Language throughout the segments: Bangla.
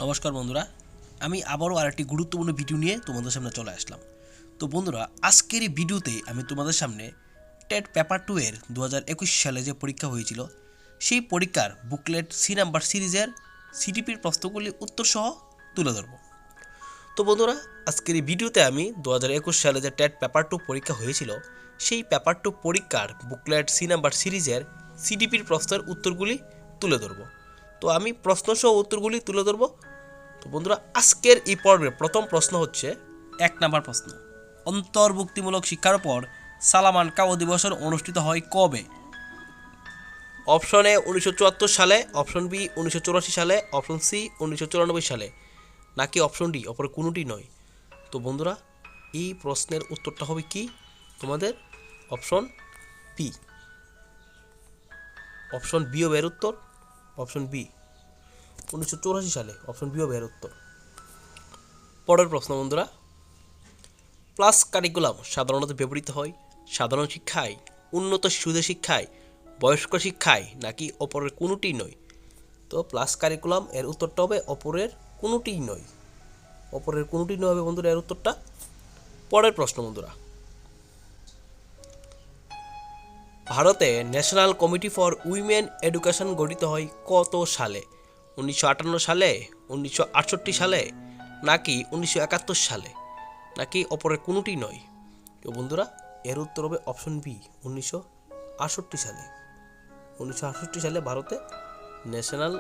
নমস্কার বন্ধুরা, আমি আবারও আরেকটি গুরুত্বপূর্ণ ভিডিও নিয়ে তোমাদের সামনে চলে আসলাম। তো বন্ধুরা, আজকের এই ভিডিওতে আমি তোমাদের সামনে টেট পেপার 2 এর 2021 সালে যে পরীক্ষা হয়েছিল সেই পরীক্ষার বুকলেট সি নাম্বার সিরিজের সিটিপির প্রশ্নগুলি উত্তর সহ তুলে ধরব। তো বন্ধুরা, আজকের এই ভিডিওতে আমি 2021 সালে যে টেট পেপার 2 পরীক্ষা হয়েছিল সেই পেপার 2 পরীক্ষার বুকলেট সি নাম্বার সিরিজের সিটিপির প্রশ্নের উত্তরগুলি তুলে ধরব। তো আমি প্রশ্ন সহ উত্তরগুলি তুলে ধরব। তো বন্ধুরা, আজকের এই পর্বের প্রথম প্রশ্ন হচ্ছে 1 নাম্বার প্রশ্ন, অন্তর্ভুক্তিমূলক শিক্ষার উপর সালামান কাও দিবস অনুষ্ঠিত হয় কবে? অপশন এ 1974 সালে, অপশন বি 1984 সালে, অপশন সি 1994 সালে, নাকি অপশন ডি অপর কোনোটি নয়। তো বন্ধুরা, এই প্রশ্নের উত্তরটা হবে কি তোমাদের? Option B. অপশন বি হবে এর উত্তর। অপশন বি 1984 সালে, অপশন বি হবে এর উত্তর। পরের প্রশ্ন বন্ধুরা, প্লাস কারিকুলাম সাধারণত ব্যবহৃত হয় সাধারণ শিক্ষায়, উন্নত শিশুদের শিক্ষায়, বয়স্ক শিক্ষায়, নাকি অপরের কোনোটি নয়। তো প্লাস কারিকুলাম এর উত্তরটা হবে অপরের কোনোটিই নয়। অপরের কোনোটি নয় হবে বন্ধুরা এর উত্তরটা। পরের প্রশ্ন বন্ধুরা, ভারতে national committee for women education গঠিত হয় কত সালে? 1958 সালে, 1968 সালে, নাকি 1971 সালে, নাকি অপরের কোনোটি নয়। তো বন্ধুরা, এর উত্তর হবে অপশন বি 1968 সালে। 1968 সালে ভারতে national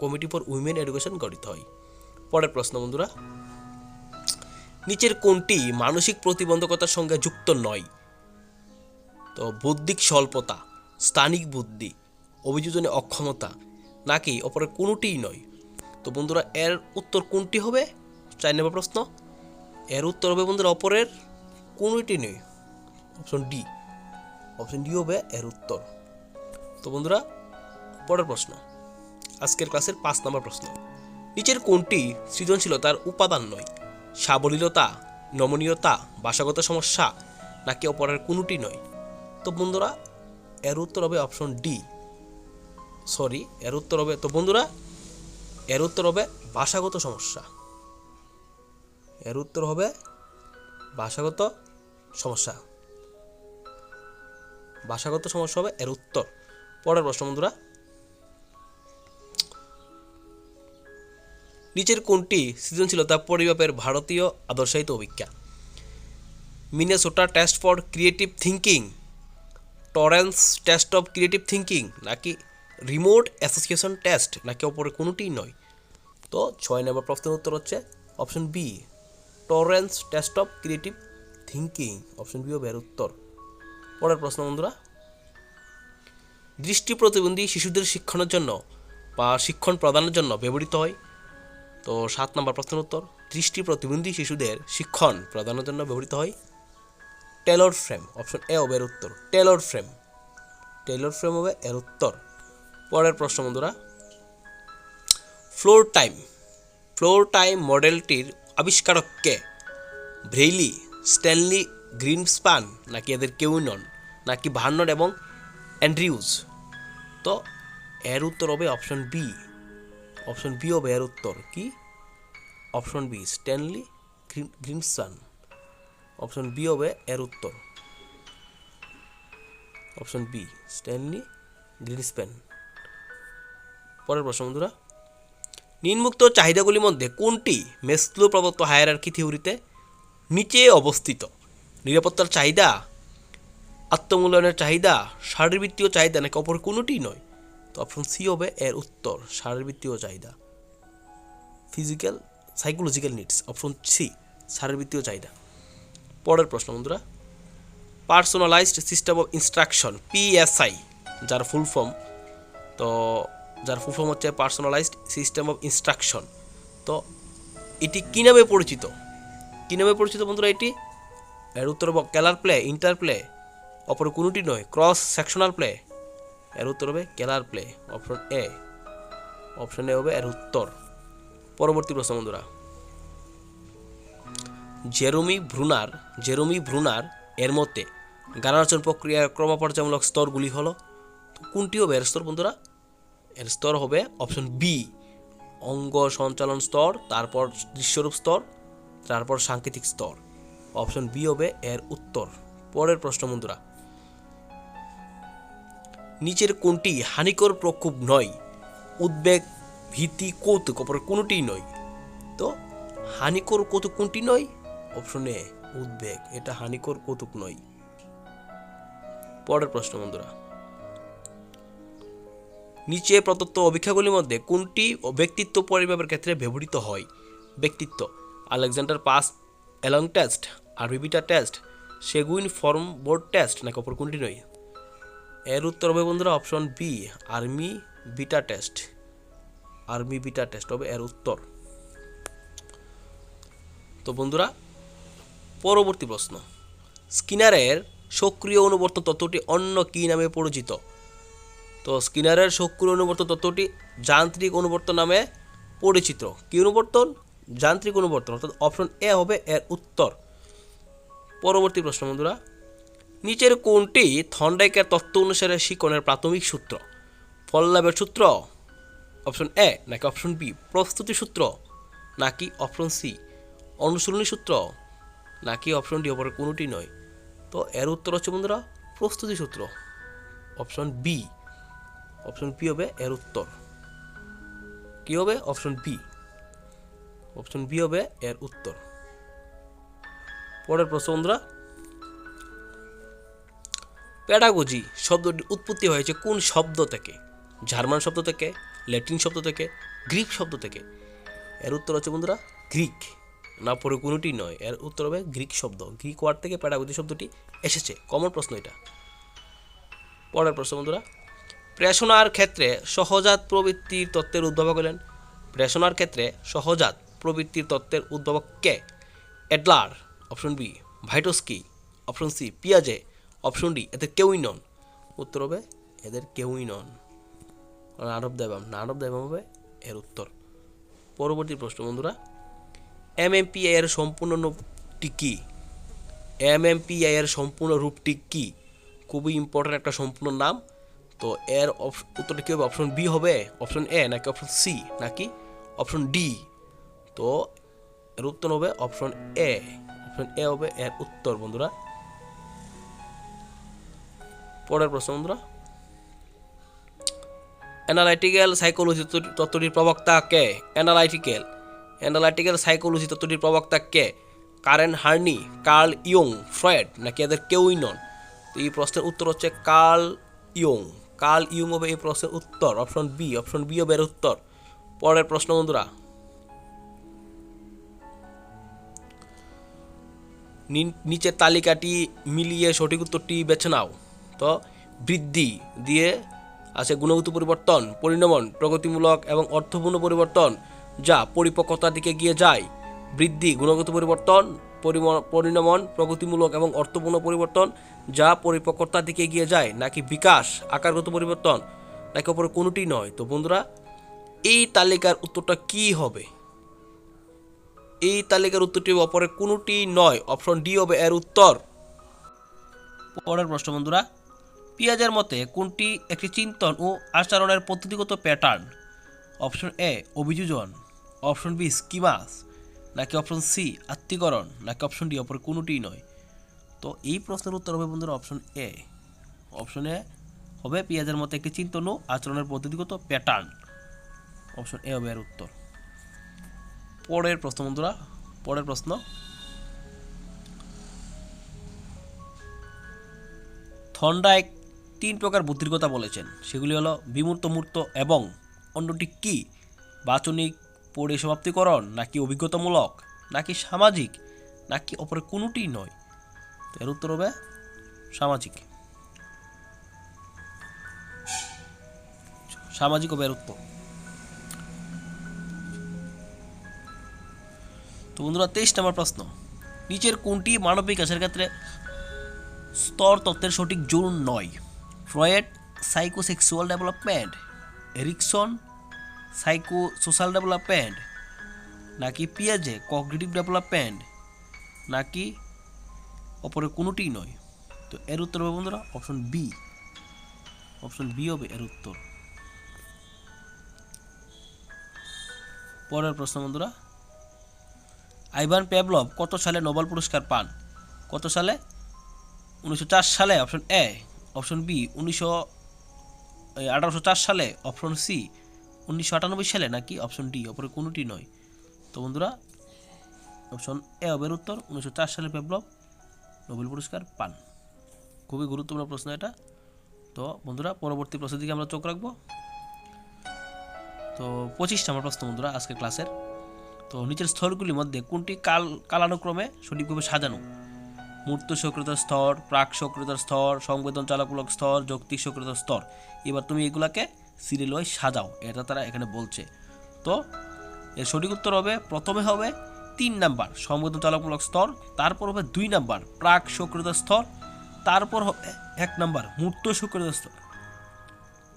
committee for women education গঠিত হয়। পরের প্রশ্ন বন্ধুরা, নিচের কোনটি মানসিক প্রতিবন্ধকতার সঙ্গে যুক্ত নয়? তো বৌদ্ধিক স্বল্পতা, স্থানিক বুদ্ধি, অভিযোজনে অক্ষমতা, নাকি অপরের কোনোটিই নয়। তো বন্ধুরা, এর উত্তর কোনটি হবে? 4 নম্বর প্রশ্ন, এর উত্তর হবে বন্ধুরা অপরের কোনোটি নয়। Option D. অপশন ডি হবে এর উত্তর। তো বন্ধুরা, পরের প্রশ্ন, আজকের ক্লাসের 5 নম্বর প্রশ্ন, নিচের কোনটি সৃজনশীলতার উপাদান নয়? সাবলীলতা, নমনীয়তা, ভাষাগত সমস্যা, নাকি অপরের কোনোটি নয়। তো বন্ধুরা, এর উত্তর হবে অপশন ডি। এর উত্তর হবে, তো বন্ধুরা, এর উত্তর হবে ভাষাগত সমস্যা। এর উত্তর হবে ভাষাগত সমস্যা। ভাষাগত সমস্যা হবে এর উত্তর। পরের প্রশ্ন বন্ধুরা, নিচের কোনটি সৃজনশীলতা পরিমাপের ভারতীয় আদর্শায়িত অভিজ্ঞা? Minnesota test for creative thinking, Torrance test of creative thinking, নাকি রিমোট অ্যাসোসিয়েশন টেস্ট, নাকি অপরের কোনোটিই নয়। তো 6 নম্বর প্রশ্নের উত্তর হচ্ছে option B, Torrance test of creative thinking. Option B হবে এর উত্তর। পরের প্রশ্ন বন্ধুরা, দৃষ্টি প্রতিবন্ধী শিশুদের শিক্ষণের জন্য বা শিক্ষণ প্রদানের জন্য ব্যবহৃত হয়। তো 7 নম্বর প্রশ্নের উত্তর, দৃষ্টি প্রতিবন্ধী শিশুদের শিক্ষণ প্রদানের জন্য ব্যবহৃত হয় টেলর ফ্রেম। অপশন এ হবে এর উত্তর, টেলর ফ্রেম। টেলর ফ্রেম হবে এর উত্তর। পরের প্রশ্ন বন্ধুরা, ফ্লোর টাইম মডেলটির আবিষ্কারক কে? ব্রেইলি, স্ট্যানলি গ্রিনস্পান, নাকি এদের কেউই নন, নাকি ভার্নন এবং অ্যান্ড্রিউজ। তো এর উত্তর হবে অপশন বি। অপশন বি হবে এর উত্তর। কি? Option B, Stanley Greenspan. Option B হবে এর উত্তর। Option B, Stanley Greenspan. পরের প্রশ্ন বন্ধুরা, নিম্নোক্ত চাহিদাগুলির মধ্যে কোনটি মেসলো প্রদত্ত হায়ারার্কি থিওরিতে নিচে অবস্থিত? নিরাপত্তার চাহিদা, আত্মমূল্যায়নের চাহিদা, শারীরবৃত্তীয় চাহিদা, নাকি অপর কোনোটি নয়। তো অপশন সি হবে এর উত্তর, শারীরবৃত্তীয় চাহিদা, physical psychological needs. Option C, শারীরবৃত্তীয় চাহিদা। পরের প্রশ্ন বন্ধুরা, personalized system of instruction PSI যার ফুল ফর্ম, তো যার ফুল ফর্ম হচ্ছে পার্সোনালাইজড সিস্টেম অফ ইনস্ট্রাকশন। তো এটি কী নামে পরিচিত? কী নামে পরিচিত বন্ধুরা এটি? এর উত্তর হবে কেলার প্লে, ইন্টার প্লে, অপর কোনোটি নয়, ক্রস সেকশনাল প্লে। এর উত্তর হবে Keller play. Option A. Option A হবে এর উত্তর। পরবর্তী প্রশ্ন বন্ধুরা, জেরোমি ব্রুনার এর মতে জ্ঞানার্জন প্রক্রিয়ার ক্রমপর্যায়মূলক স্তরগুলি হলো, কোনটি হবে এর স্তর বন্ধুরা? এর স্তর হবে অপশন বি, অঙ্গ সঞ্চালন স্তর, তারপর দৃশ্যরূপ স্তর, তারপর সাংকেতিক স্তর। অপশন বি হবে এর উত্তর। পরের প্রশ্ন বন্ধুরা, নিচের কোনটি হানিকর প্রকোপ নয়? উদ্বেগ, ভীতি, কৌতুক, অপর কোনটিই নয়। তো হানিকর কৌতুক কোনটি নয়? অপশন এ উদ্বেগ, এটা হানিকর কৌতুক নয়। পরের প্রশ্ন বন্ধুরা, নিচে প্রদত্ত অভিক্ষাগুলির মধ্যে কোনটি ব্যক্তিত্ব পরিমাপের ক্ষেত্রে ব্যবহৃত হয়? ব্যক্তিত্ব, Alexander pass along test, army beta test, Seguin form board test, নাকি অপর কোনটি নয়? এর উত্তর হবে বন্ধুরা option B, army beta test. Army beta test হবে এর উত্তর। তো বন্ধুরা, পরবর্তী প্রশ্ন, স্কিনারের সক্রিয় অনুবর্তন তত্ত্বটি অন্য কি নামে পরিচিত? তো স্কিনারের সক্রিয় অনুবর্তন তত্ত্বটি যান্ত্রিক অনুবর্তন নামে পরিচিত। কি অনুবর্তন? যান্ত্রিক অনুবর্তন, অর্থাৎ অপশন এ হবে এর উত্তর। পরবর্তী প্রশ্ন বন্ধুরা, নিচের কোনটি থর্নডাইকের তত্ত্ব অনুসারে শিকনের প্রাথমিক সূত্র? ফল লাভের সূত্র, অপশন এ, নাকি অপশন বি প্রস্তুতি সূত্র, নাকি অপশন সি অনুশীলনী সূত্র, নাকি অপশন ডি অপর কোনোটি নয়? তো এর উত্তর হচ্ছে বন্ধুরা প্রস্তুতি সূত্র, অপশন বি। অপশন বি হবে এর উত্তর। কি হবে? Option B. অপশন বি হবে এর উত্তর। পরের প্রশ্ন বন্ধুরা, প্যাডাগোজি শব্দটির উৎপত্তি হয়েছে কোন শব্দ থেকে? জার্মান শব্দ থেকে, ল্যাটিন শব্দ থেকে, গ্রিক শব্দ থেকে? এর উত্তর হচ্ছে বন্ধুরা গ্রিক, না পরে কোনোটি নয়। এর উত্তর হবে গ্রিক শব্দ। গ্রিক ওয়ার্ড থেকে প্যাডাগোজি শব্দটি এসেছে। কমন প্রশ্ন এটা। পরের প্রশ্ন বন্ধুরা, প্রেষণার ক্ষেত্রে সহজাত প্রবৃত্তির তত্ত্বের উদ্ভাবক হলেন? প্রেষণার ক্ষেত্রে সহজাত প্রবৃত্তির তত্ত্বের উদ্ভাবক কে? Adler, option B Vygotsky, option C পিয়াজে, অপশন ডি এদের কেউই নন। উত্তর হবে এদের কেউই নন। নান অফ দ্য হবে এর উত্তর। পরবর্তী প্রশ্ন বন্ধুরা, এমএমপিআই এর সম্পূর্ণ রূপটি কি? এমএমপিআই এর সম্পূর্ণ রূপটি কি? খুবই ইম্পর্টেন্ট একটা সম্পূর্ণ নাম। তো এর উত্তরটা কী হবে? অপশন বি হবে, অপশন এ, নাকি অপশন সি, নাকি অপশন ডি? তো এর উত্তর হবে অপশন এ। অপশন এ হবে এর উত্তর বন্ধুরা। পরের প্রশ্ন বন্ধুরা, অ্যানালাইটিক্যাল সাইকোলজি তত্ত্বটির প্রবক্তা কে? অ্যানালাইটিক্যাল সাইকোলজি তত্ত্বটির প্রবক্তা কে? কারেন হার্নি, কার্ল ইয়ং, ফ্রয়েড, নাকি এদের কেউই নন? তো এই প্রশ্নের উত্তর হচ্ছে কার্ল ইয়ং। কার্ল ইয়ং হবে এই প্রশ্নের উত্তর, অপশন বি। অপশন বি হবে এর উত্তর। পরের প্রশ্ন বন্ধুরা, নিচের তালিকাটি মিলিয়ে সঠিক উত্তরটি বেছে নাও। তো বৃদ্ধি দিয়ে আছে গুণগত পরিবর্তন, পরিণমন, প্রগতিমূলক এবং অর্থপূর্ণ পরিবর্তন যা পরিপক্কতার দিকে গিয়ে যায়। বৃদ্ধি, গুণগত পরিবর্তন, পরিণমন, প্রগতিমূলক এবং অর্থপূর্ণ পরিবর্তন যা পরিপক্কতার দিকে এগিয়ে যায়, নাকি বিকাশ, আকারগত পরিবর্তন, নাকি অপর কোনোটি নয়? তো বন্ধুরা, এই তালিকার উত্তরটা কি হবে? এই তালিকার উত্তরটি অপরের কোনোটি নয়। অপশন ডি হবে এর উত্তর। পরের প্রশ্ন বন্ধুরা, পিয়াজের মতে কোনটি একটি চিন্তন ও আচরণের পদ্ধতিগত প্যাটার্ন? অপশন এ অভিযোজন, অপশন বি স্কিমাস, নাকি অপশন সি আত্মীকরণ, নাকি অপশন ডি অপর কোনোটিই নয়? তো এই প্রশ্নের উত্তর হবে বন্ধুরা অপশন এ। অপশন এ হবে পিয়াজের মতে একটি চিন্তন ও আচরণের পদ্ধতিগত প্যাটার্ন। অপশন এ হবে এর উত্তর। পরের প্রশ্ন বন্ধুরা, পরের প্রশ্ন, থর্নডাইক 3 প্রকার বুদ্ধির কথা বলেছেন, সেগুলি হলো বিমূর্ত, মূর্ত এবং অন্যটি কি? বাচনিক, পরিসমাপ্তিকরণ, নাকি অভিজ্ঞতামূলক, নাকি সামাজিক, নাকি অপর কোনোটি নয়? তো এর উত্তর হবে সামাজিক। সামাজিক হবে এর উত্তর। তো বন্ধুরা, 23 নম্বর প্রশ্ন, নিচের কোনটি মানব বিকাশের ক্ষেত্রে স্তর তত্ত্বের সঠিক জোর নয়? Freud psychosexual development, Erikson psycho social development, নাকি পিয়াজে কগনিটিভ ডেভেলপমেন্ট, নাকি অপরের কোনোটিই নয়? তো এর উত্তর হবে বন্ধুরা অপশন বি। অপশন বি হবে এর উত্তর। পরের প্রশ্ন বন্ধুরা, আইভান পেভলভ কত সালে নোবেল পুরস্কার পান? কত সালে? 1904 সালে অপশন এ, অপশন বি 1804 সালে, অপশন সি 1998 সালে, নাকি অপশন ডি অপরে কোনোটি নয়। তো বন্ধুরা অপশন এ হবে উত্তর, 1904 সালে পেভলভ নোবেল পুরস্কার পান। খুবই গুরুত্বপূর্ণ প্রশ্ন এটা। তো বন্ধুরা পরবর্তী প্রশ্নের দিকে আমরা চোখ রাখবো। তো 25 নম্বর প্রশ্ন বন্ধুরা আজকের ক্লাসের। তো নিচের স্তরগুলির মধ্যে কোনটি কালানুক্রমে সঠিকভাবে সাজানো? মূর্ত সক্রিয়তার স্তর, প্রাক সক্রিয়তার স্তর, সংবেদন চালকমূলক স্তর, যৌক্তিক সক্রিয়তার স্তর। এবার তুমি এগুলাকে সিরিয়াল ওয়াইজ সাজাও, এটা তারা এখানে বলছে। তো এর সঠিক উত্তর হবে, প্রথমে হবে 3 নাম্বার সংবেদন চালকমূলক স্তর, তারপর হবে 2 নাম্বার প্রাক সক্রিয়তার স্তর, তারপর হবে 1 নাম্বার মূর্ত সক্রিয়তার স্তর,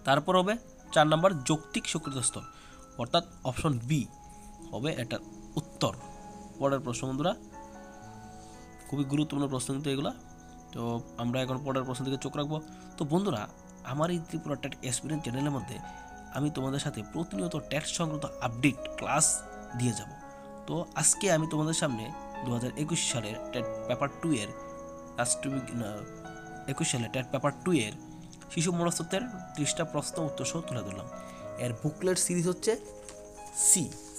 তারপর হবে 4 নাম্বার যৌক্তিক সক্রিয়তার স্তর। অর্থাৎ অপশন বি হবে এটার উত্তর। পরের প্রশ্ন বন্ধুরা, খুবই গুরুত্বপূর্ণ প্রশ্ন কিন্তু এগুলো। তো আমরা এখন পরের প্রশ্ন দিকে চোখ রাখবো। তো বন্ধুরা আমার এই ত্রিপুরা টেট এক্সপিরিয়েন্স চ্যানেলের মধ্যে আমি তোমাদের সাথে প্রতিনিয়ত টেট সংক্রান্ত আপডেট ক্লাস দিয়ে যাব। তো আজকে আমি তোমাদের সামনে 2021 সালের টেট পেপার 2 এর 21 সালে টেট পেপার 2 এর শিশু মনস্তত্ত্বের 30টা প্রশ্ন উত্তর সহ তুলে ধরলাম। এর বুকলেট সিরিজ হচ্ছে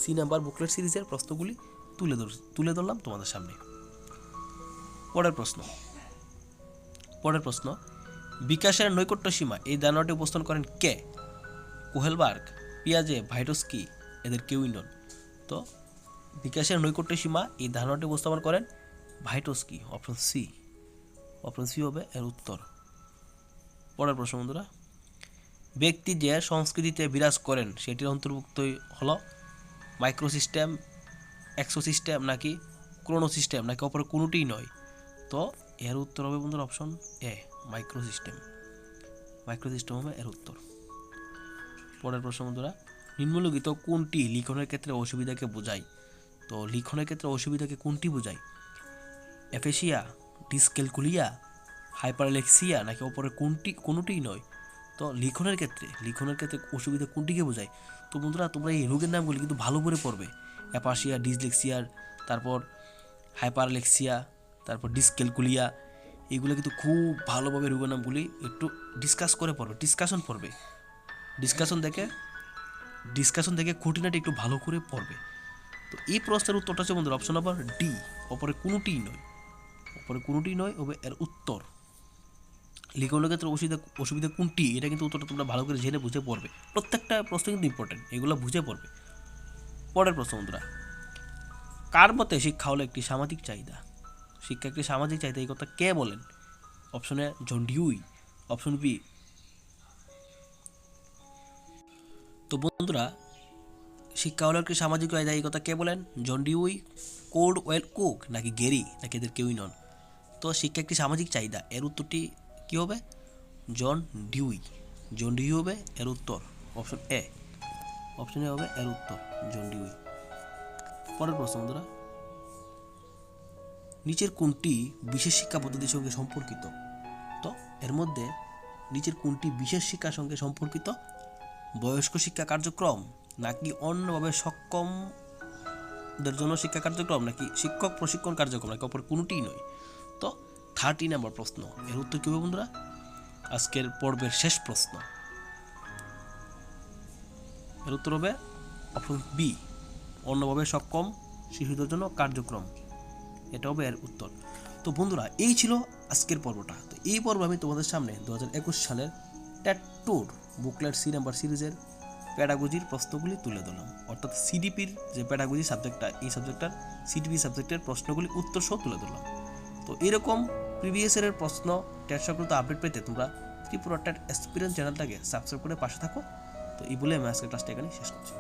সি নাম্বার বুকলেট সিরিজের প্রশ্নগুলি তুলে ধরলাম তোমাদের সামনে। পরের প্রশ্ন, বিকাশের নৈকট্য সীমা এই ধারণাটি উপস্থাপন করেন কে? কোহেলবার্গ, পিয়াজে, ভাইটস্কি, এদের কেউই নন। তো বিকাশের নৈকট্য সীমা এই ধারণাটি উপস্থাপন করেন ভাইটস্কি, অপশন সি হবে এর উত্তর। পরের প্রশ্ন বন্ধুরা, ব্যক্তি যে সংস্কৃতিতে বিরাজ করেন সেটির অন্তর্ভুক্ত হলো মাইক্রোসিস্টেম, এক্সোসিস্টেম, নাকি ক্রোনোসিস্টেম, নাকি অপর কোনোটিই নয়। তো এর উত্তর হবে বন্ধুরা অপশন এ, মাইক্রোসিস্টেম হবে এর উত্তর। পরের প্রশ্ন বন্ধুরা, নিম্নলিখিত কোনটি লিখনের ক্ষেত্রে অসুবিধাকে বোঝায়? তো লিখনের ক্ষেত্রে অসুবিধাকে কোনটি বোঝায়? অ্যাফেসিয়া, ডিসক্যালকুলিয়া, হাইপারলেক্সিয়া, নাকি অপরের কোনোটিই নয়। তো লিখনের ক্ষেত্রে অসুবিধা কোনটিকে বোঝায়? তো বন্ধুরা তোমরা এই রোগের নামগুলি কিন্তু ভালো করে পড়বে। অ্যাপাসিয়া, ডিসলেক্সিয়ার, তারপর হাইপারলেক্সিয়া, তারপর ডিসক্যালকুলিয়া, এগুলো কিন্তু খুব ভালোভাবে রোগের নামগুলি একটু ডিসকাশন পড়বে। ডিসকাশন দেখে খুঁটিনাটি একটু ভালো করে পড়বে। তো এই প্রশ্নের উত্তরটা হচ্ছে বন্ধুরা অপশন নাম্বার ডি, অপরে কোনোটিই নয় হবে এর উত্তর। লিখনের ক্ষেত্রে অসুবিধা কোনটি, এটা কিন্তু উত্তরটা তোমরা ভালো করে জেনে বুঝে পড়বে। প্রত্যেকটা প্রশ্ন কিন্তু ইম্পর্টেন্ট, এগুলো বুঝে পড়বে। পরের প্রশ্ন বন্ধুরা, কার মতে শিক্ষা হলো একটি সামাজিক চাহিদা? শিক্ষা একটি সামাজিক চাহিদা, এই কথা কে বলেন? Option A John Dewey, option B. তো বন্ধুরা শিক্ষা হলো একটি সামাজিক চাহিদা, এই কথা কে বলেন? জন ডিউই, কোল্ডওয়েল কুক, নাকি গেরি, নাকি এদের কেউই নন। তো শিক্ষা একটি সামাজিক চাহিদা, এর উত্তরটি কি হবে? জন ডিউই হবে এর উত্তর। অপশন এ হবে এর উত্তর, জন ডিউই। পরের প্রশ্ন বন্ধুরা, নিচের কোনটি বিশেষ শিক্ষা পদ্ধতির সঙ্গে সম্পর্কিত? তো এর মধ্যে নিচের কোনটি বিশেষ শিক্ষার সঙ্গে সম্পর্কিত? বয়স্ক শিক্ষা কার্যক্রম, নাকি অন্যভাবে সক্ষমদের জন্য শিক্ষা কার্যক্রম, নাকি শিক্ষক প্রশিক্ষণ কার্যক্রম, নাকি অপর কোনোটিই নয়। তো 30 নম্বর প্রশ্ন, এর উত্তর কি হবে বন্ধুরা? আজকের পর্বের শেষ প্রশ্ন, এর উত্তর হবে অপশন বি, অন্যভাবে সক্ষম শিশুদের জন্য কার্যক্রম, এটা হবে এর উত্তর। তো বন্ধুরা এই ছিল আজকের পর্বটা। তো এই পর্ব আমি তোমাদের সামনে 2021 সালের টেট টুর বুকলেট সি নাম্বার সিরিজের প্যাডাগজির প্রশ্নগুলি তুলে ধরলাম। অর্থাৎ সিডিপির যে প্যাডাগজি সাবজেক্টটা, এই সাবজেক্টটার সিডিপি সাবজেক্টের প্রশ্নগুলি উত্তর সহ তুলে ধরলাম। তো এরকম প্রিভিয়াস ইয়ারের প্রশ্ন টেট সংক্রান্ত আপডেট পেতে তোমরা ত্রিপুরা টেট এক্সপিরিয়েন্স চ্যানেলটাকে সাবস্ক্রাইব করে পাশে থাকো। তো এই বলে আমি আজকের ক্লাসটা এখানে শেষ করছি।